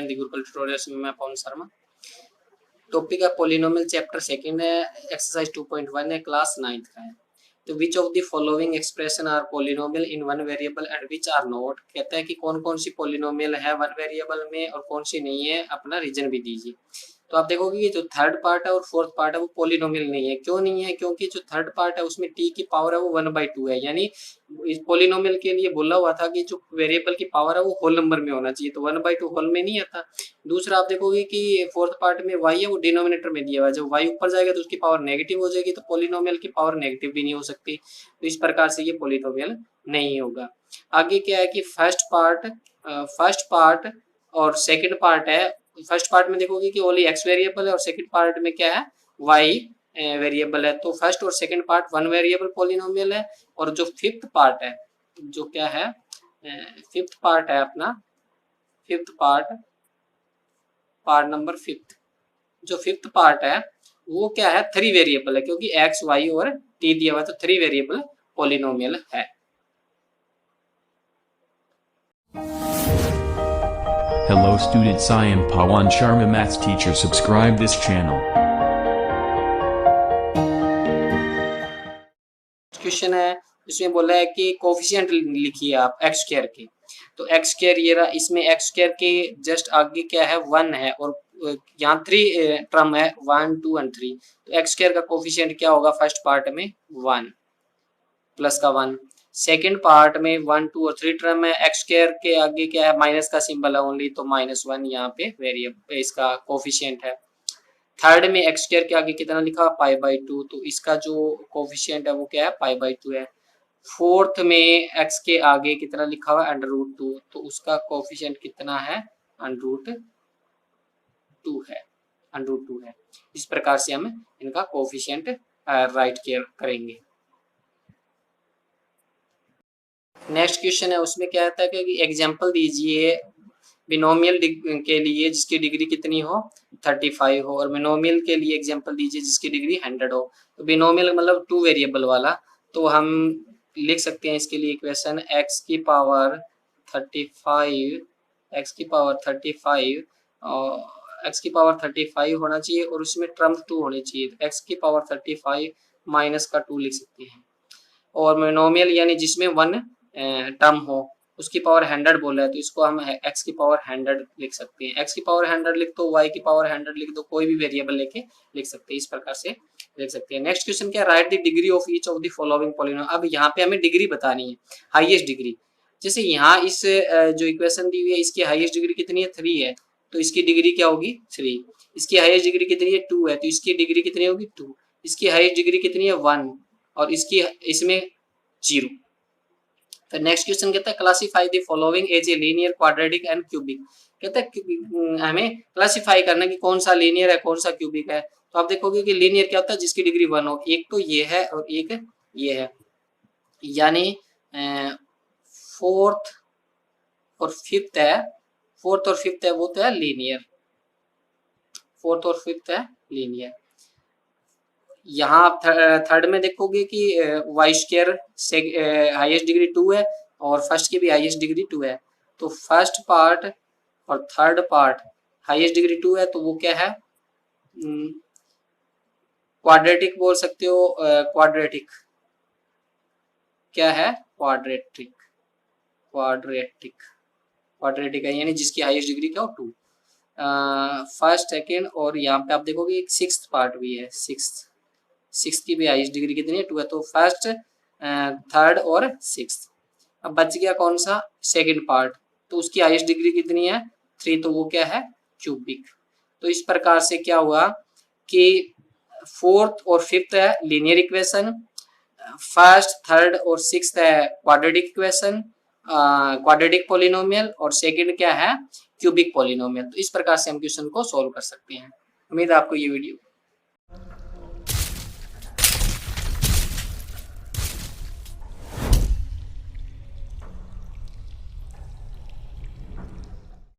And the Gurukul tutorials में मैं Pawan Sharma. Topic है पॉलिनोमियल, चैप्टर सेकंड है, एक्सरसाइज 2.1 है, क्लास 9th का है। तो which of the following expression are polynomial in one variable and which are not. कहता है कि कौन कौन सी पॉलिनोमियल है वन वेरिएबल में और कौन सी नहीं है, अपना रीजन भी दीजिए। तो आप देखोगे कि जो थर्ड पार्ट है और फोर्थ पार्ट है वो पॉलिनोमियल नहीं है। क्यों नहीं है? क्योंकि जो थर्ड पार्ट है उसमें टी की पावर है वो 1/2 है, यानी इस पॉलिनोमियल के लिए बोला हुआ था कि जो वेरिएबल की पावर है वो होल नंबर में होना चाहिए, तो 1/2 होल में नहीं आता। दूसरा आप देखोगे कि फोर्थ पार्ट में y है वो डिनोमिनेटर में दिया हुआ है, जब y ऊपर जाएगा तो उसकी पावर नेगेटिव हो जाएगी, तो पॉलिनोमियल की पावर नेगेटिव भी नहीं हो सकती, तो इस प्रकार से ये पॉलिनोमियल नहीं होगा। आगे क्या है कि फर्स्ट पार्ट और सेकंड पार्ट है। फर्स्ट पार्ट में देखोगे कि ओनली x वेरिएबल है और सेकंड पार्ट में क्या है, y वेरिएबल है। तो फर्स्ट और second part one variable polynomial है। और जो फिफ्थ पार्ट है, जो क्या है, फिफ्थ पार्ट है अपना, फिफ्थ पार्ट नंबर फिफ्थ, जो फिफ्थ पार्ट है वो क्या है, 3 वेरिएबल है, क्योंकि x y और t दिया हुआ है, तो 3 वेरिएबल पॉलिनोमियल है। Hello students, I am Pawan Sharma, maths teacher. Subscribe this channel. Question है, इसमें बोला है कि कोफिशिएंट लिखिए आप x स्क्वायर के। तो x स्क्वायर ये रहा, इसमें x स्क्वायर के जस्ट आगे क्या है, 1 है, और यहाँ 3 टर्म है, 1 2 एंड 3। तो x स्क्वायर का कोफिशिएंट क्या होगा, फर्स्ट पार्ट में 1 प्लस का 1, सेकेंड पार्ट में 1 2 और 3 टर्म है, x स्क्वायर के आगे क्या है, माइनस का सिंबल है ओनली, तो -1 यहाँ पे वेरिएबल इसका कोफिशिएंट है। थर्ड में x स्क्वायर के आगे कितना लिखा, π/2, तो इसका जो कोफिशिएंट है वो क्या है, π/2 है। फोर्थ में x के आगे कितना लिखा हुआ है, √2, तो उसका कोफिशिएंट कितना है, √2 है, √2 है। इस प्रकार से हम इनका कोफिशिएंट राइट करेंगे। नेक्स्ट क्वेश्चन है, उसमें क्या आता है कि एग्जांपल दीजिए बिनोमियल के लिए जिसकी डिग्री कितनी हो, 35 हो, और बिनोमियल के लिए एग्जांपल दीजिए जिसकी डिग्री 100 हो। तो बिनोमियल मतलब 2 वेरिएबल वाला, तो हम लिख सकते हैं इसके लिए इक्वेशन x की पावर 35 और x की पावर 35 होना चाहिए, और उसमें टर्म 2 होनी चाहिए, तो x की पावर 35 माइनस का 2 लिख सकते हैं। और बिनोमियल यानी जिसमें 1 टर्म हो, उसकी पावर 100 बोला है, तो इसको हम x की पावर 100 लिख सकते हैं। x की पावर 100 लिख दो, y की पावर 100 लिख दो, कोई भी वेरिएबल लेके लिख सकते हैं, इस प्रकार से लिख सकते हैं। नेक्स्ट क्वेश्चन क्या, right the degree of each of the following polynomial. अब यहाँ पे हमें डिग्री बतानी है, हाईएस्ट डिग्री। जैसे यहाँ इस जो इक्वेशन दी हुई है इसकी हाईएस्ट डिग्री कितनी है, 3 है, तो इसकी डिग्री क्या होगी, 3। इसकी हाईएस्ट डिग्री कितनी है, 2 है, तो इसकी डिग्री कितनी होगी, 2। इसकी हाईएस्ट डिग्री कितनी है, 1, और इसकी इसमें 0। तो नेक्स्ट क्वेश्चन कहता है classify the following as a linear, quadratic and cubic. कहता है हमें क्लासिफाई करना कि कौन सा लीनियर है कौन सा क्यूबिक है। तो आप देखोगे कि लीनियर क्या होता है, जिसकी डिग्री 1 हो। एक तो ये है और एक ये है, यानी फोर्थ और फिफ्थ है वो तो है लीनियर, फोर्थ और फिफ्थ है लीनियर। यहाँ आप थर्ड में देखोगे कि वाई स्क्वायर से हाईएस्ट डिग्री 2 है और फर्स्ट की भी हाईएस्ट डिग्री 2 है, तो फर्स्ट पार्ट और थर्ड पार्ट हाईएस्ट डिग्री 2 है, तो वो क्या है, क्वाड्रेटिक बोल सकते हो। क्वाड्रेटिक क्या है, क्वाड्रेटिक है, यानी जिसकी हाईएस्ट डिग्री क्या हो, 2। फर्स्ट सेकेंड, और यहाँ पे आप देखोगे एक सिक्स्थ पार्ट भी है, सिक्स की भी हाईएस्ट डिग्री कितनी है, 2 है, तो फर्स्ट थर्ड और सिक्स्थ। अब बच गया कौन सा, सेकंड पार्ट, तो उसकी हाईएस्ट डिग्री कितनी है, 3, तो वो क्या है, क्यूबिक। तो इस प्रकार से क्या हुआ कि फोर्थ और फिफ्थ है लीनियर इक्वेशन, फर्स्ट थर्ड और सिक्स्थ है क्वाड्रेटिक इक्वेशन, क्वाड्रेटिक पॉलिनोमियल, और सेकंड क्या है, क्यूबिक पॉलिनोमियल। तो इस प्रकार से हम क्वेश्चन को सॉल्व कर सकते हैं। उम्मीद है आपको ये वीडियो